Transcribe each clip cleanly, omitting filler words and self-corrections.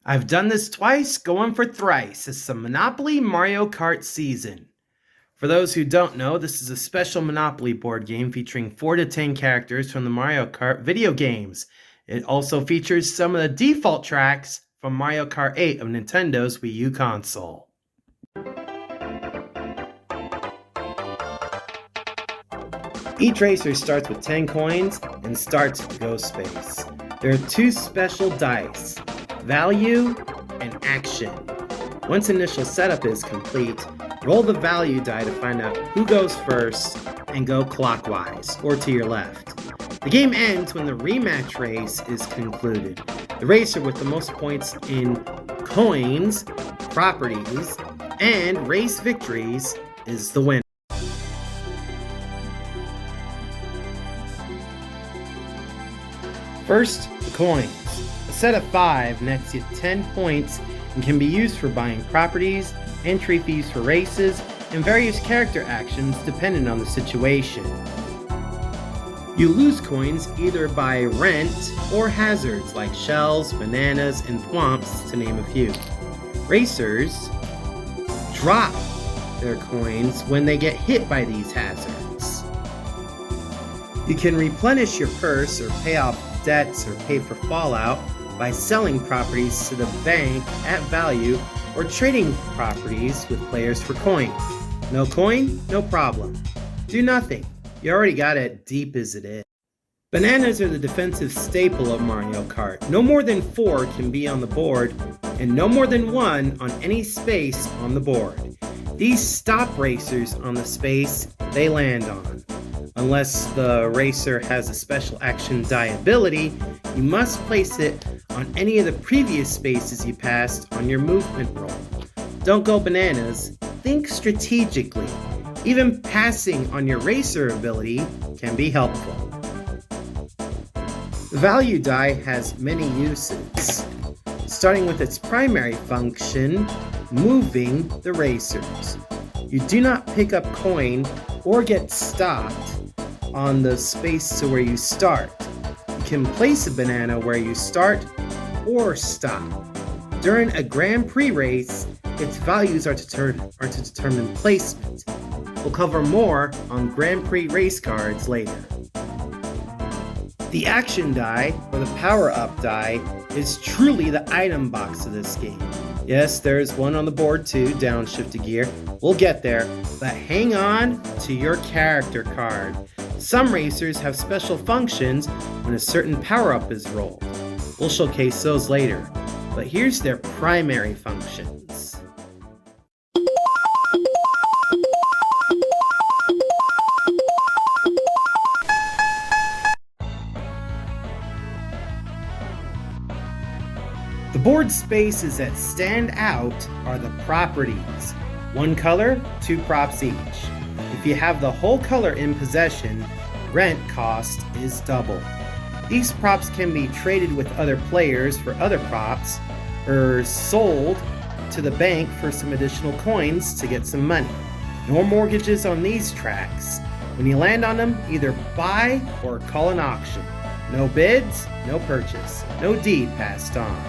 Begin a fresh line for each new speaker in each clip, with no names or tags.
I've done this twice, going for thrice. It's the Monopoly Mario Kart season. For those who don't know, this is a special Monopoly board game featuring 4 to 10 characters from the Mario Kart video games. It also features some of the default tracks from Mario Kart 8 of Nintendo's Wii U console. Each racer starts with 10 coins and starts with the ghost space. There are 2 special dice, value and action. Once initial setup is complete, roll the value die to find out who goes first and go clockwise or to your left. The game ends when the rematch race is concluded. The racer with the most points in coins, properties, and race victories is the winner. First, the coins. A set of 5 nets you 10 points and can be used for buying properties, entry fees for races, and various character actions depending on the situation. You lose coins either by rent or hazards like shells, bananas, and thwomps, to name a few. Racers drop their coins when they get hit by these hazards. You can replenish your purse or pay off debts or pay for fallout by selling properties to the bank at value or trading properties with players for coin. No coin? No problem. Do nothing. You already got it deep as it is. Bananas are the defensive staple of Mario Kart. No more than 4 can be on the board and no more than 1 on any space on the board. These stop racers on the space they land on. Unless the racer has a special action die ability, you must place it on any of the previous spaces you passed on your movement roll. Don't go bananas, think strategically. Even passing on your racer ability can be helpful. The value die has many uses, starting with its primary function, moving the racers. You do not pick up coin or get stopped on the space to where you start. You can place a banana where you start or stop. During a Grand Prix race, its values are to determine placement. We'll cover more on Grand Prix race cards later. The action die, or the power-up die, is truly the item box of this game. Yes, there's one on the board too, downshift gear. We'll get there, but hang on to your character card. Some racers have special functions when a certain power-up is rolled. We'll showcase those later, but here's their primary functions. The board spaces that stand out are the properties. 1 color, 2 props each. If you have the whole color in possession, rent cost is double. These props can be traded with other players for other props, or sold to the bank for some additional coins to get some money. No mortgages on these tracks. When you land on them, either buy or call an auction. No bids, no purchase, no deed passed on.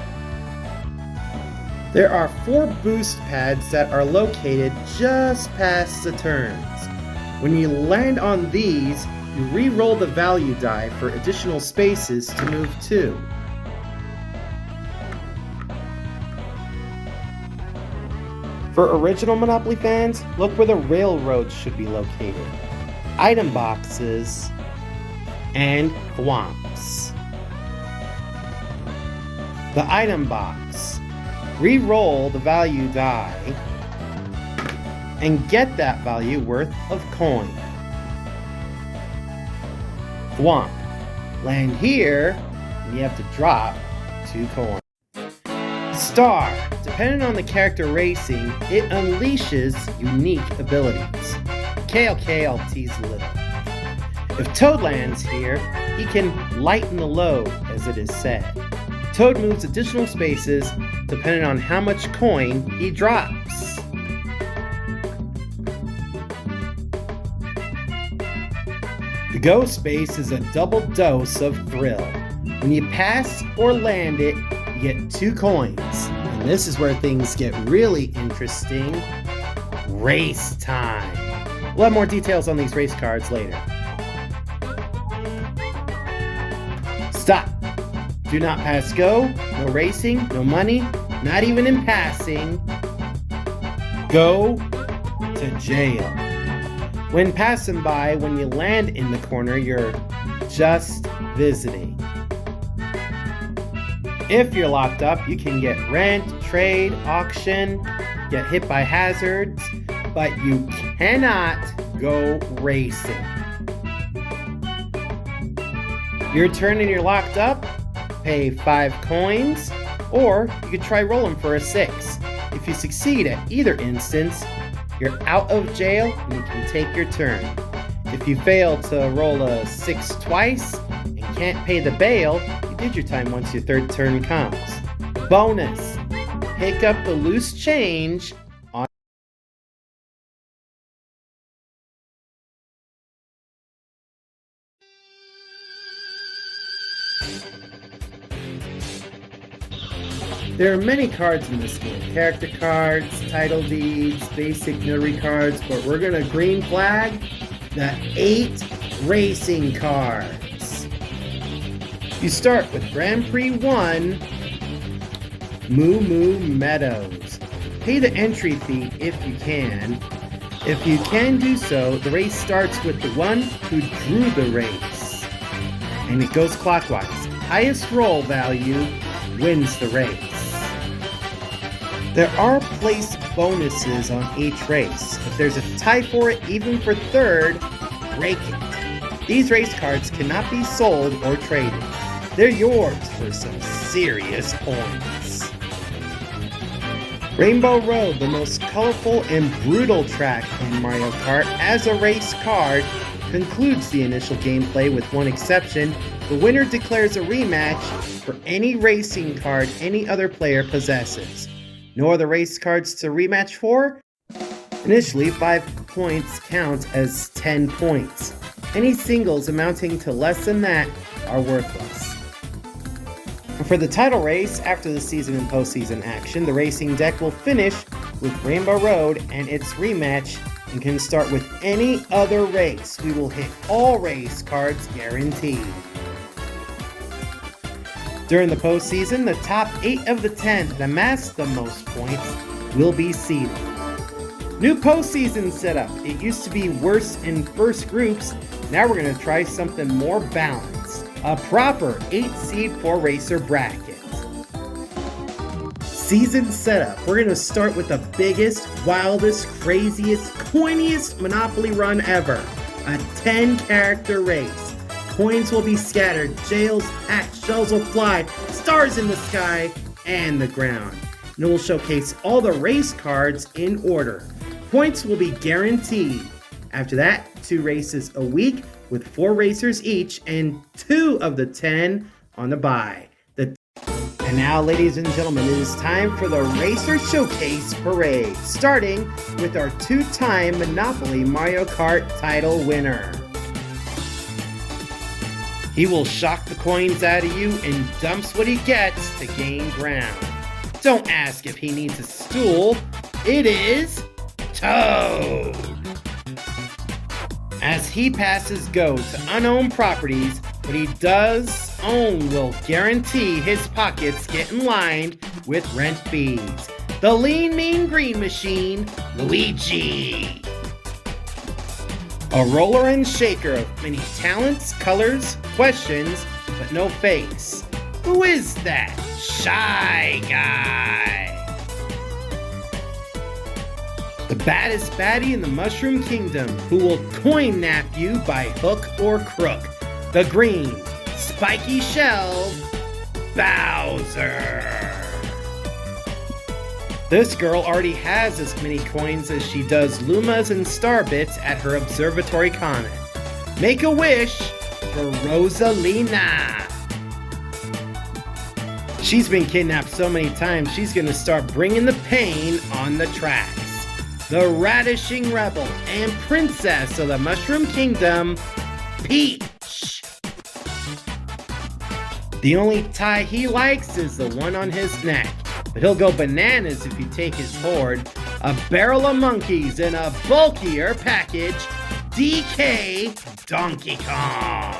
There are 4 boost pads that are located just past the turns. When you land on these, you re-roll the value die for additional spaces to move to. For original Monopoly fans, look where the railroads should be located. Item boxes and thwomps. The item box. Re-roll the value die and get that value worth of coin. Thwomp. Land here and you have to drop 2 coins. Star. Depending on the character racing, it unleashes unique abilities. KLK I'll tease a little. If Toad lands here, he can lighten the load, as it is said. Toad moves additional spaces depending on how much coin he drops. The go space is a double dose of thrill. When you pass or land it, you you get 2 coins. And this is where things get really interesting. Race time. We'll have more details on these race cards later. Stop. Do not pass go. No racing, no money, not even in passing. Go to jail. When passing by, when you land in the corner, you're just visiting. If you're locked up, you can get rent, trade, auction, get hit by hazards, but you cannot go racing. Your turn and you're locked up, pay 5 coins, or you could try rolling for a 6. If you succeed at either instance, you're out of jail and you can take your turn. If you fail to roll a 6 twice and can't pay the bail, you did your time once your 3rd turn comes. Bonus, pick up the loose change on. There are many cards in this game. Character cards, title deeds, basic notary cards, but we're gonna green flag the 8 racing cards. You start with Grand Prix 1, Moo Moo Meadows. Pay the entry fee if you can. If you can do so, the race starts with the one who drew the race. And it goes clockwise. Highest roll value wins the race. There are place bonuses on each race. If there's a tie for it, even for 3rd, break it. These race cards cannot be sold or traded. They're yours for some serious points. Rainbow Road, the most colorful and brutal track in Mario Kart as a race card, concludes the initial gameplay with one exception. The winner declares a rematch for any racing card any other player possesses. No other race cards to rematch for? Initially, 5 points count as 10 points. Any singles amounting to less than that are worthless. For the title race, after the season and postseason action, the racing deck will finish with Rainbow Road and its rematch and can start with any other race. We will hit all race cards guaranteed. During the postseason, the top 8 of the 10 that amass the most points will be seeded. New postseason setup. It used to be worse in first groups. Now we're going to try something more balanced. A proper 8-seed 4-racer bracket. Season setup. We're going to start with the biggest, wildest, craziest, coiniest Monopoly run ever. A 10-character race. Coins will be scattered, jails packed, shells will fly, stars in the sky and the ground. And it will showcase all the race cards in order. Points will be guaranteed. After that, 2 races a week with 4 racers each and 2 of the 10 on the bye. And now, ladies and gentlemen, it is time for the Racer Showcase Parade, starting with our 2-time Monopoly Mario Kart title winner. He will shock the coins out of you and dumps what he gets to gain ground. Don't ask if he needs a stool. It is Toad. As he passes go to unowned properties, what he does own will guarantee his pockets getting lined with rent fees. The Lean Mean Green Machine, Luigi. A roller and shaker of many talents, colors, questions, but no face. Who is that shy guy? The baddest baddie in the Mushroom Kingdom, who will coin nap you by hook or crook. The green, spiky shelled Bowser. This girl already has as many coins as she does Lumas and Starbits at her observatory comment. Make a wish for Rosalina. She's been kidnapped so many times, she's gonna start bringing the pain on the tracks. The Radishing Rebel and Princess of the Mushroom Kingdom, Peach. The only tie he likes is the one on his neck, but he'll go bananas if you take his horde, a barrel of monkeys, and a bulkier package, DK Donkey Kong.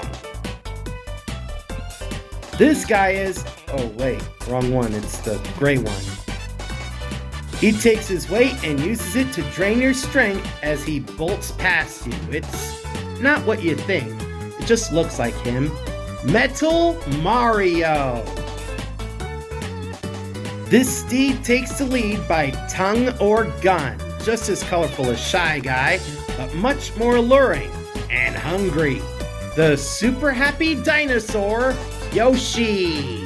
This guy is, oh wait, wrong one, it's the gray one. He takes his weight and uses it to drain your strength as he bolts past you. It's not what you think, it just looks like him. Metal Mario. This steed takes the lead by tongue or gun, just as colorful as Shy Guy, but much more alluring and hungry. The super happy dinosaur, Yoshi.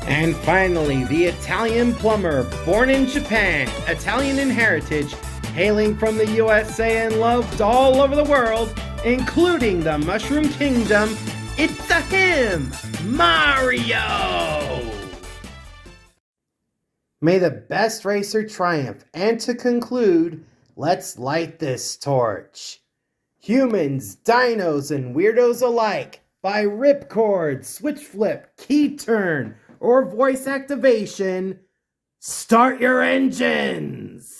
And finally, the Italian plumber, born in Japan, Italian in heritage, hailing from the USA and loved all over the world, including the Mushroom Kingdom, it's a him, Mario! May the best racer triumph, and to conclude, let's light this torch. Humans, dinos, and weirdos alike, by ripcord, switch flip, key turn, or voice activation, start your engines!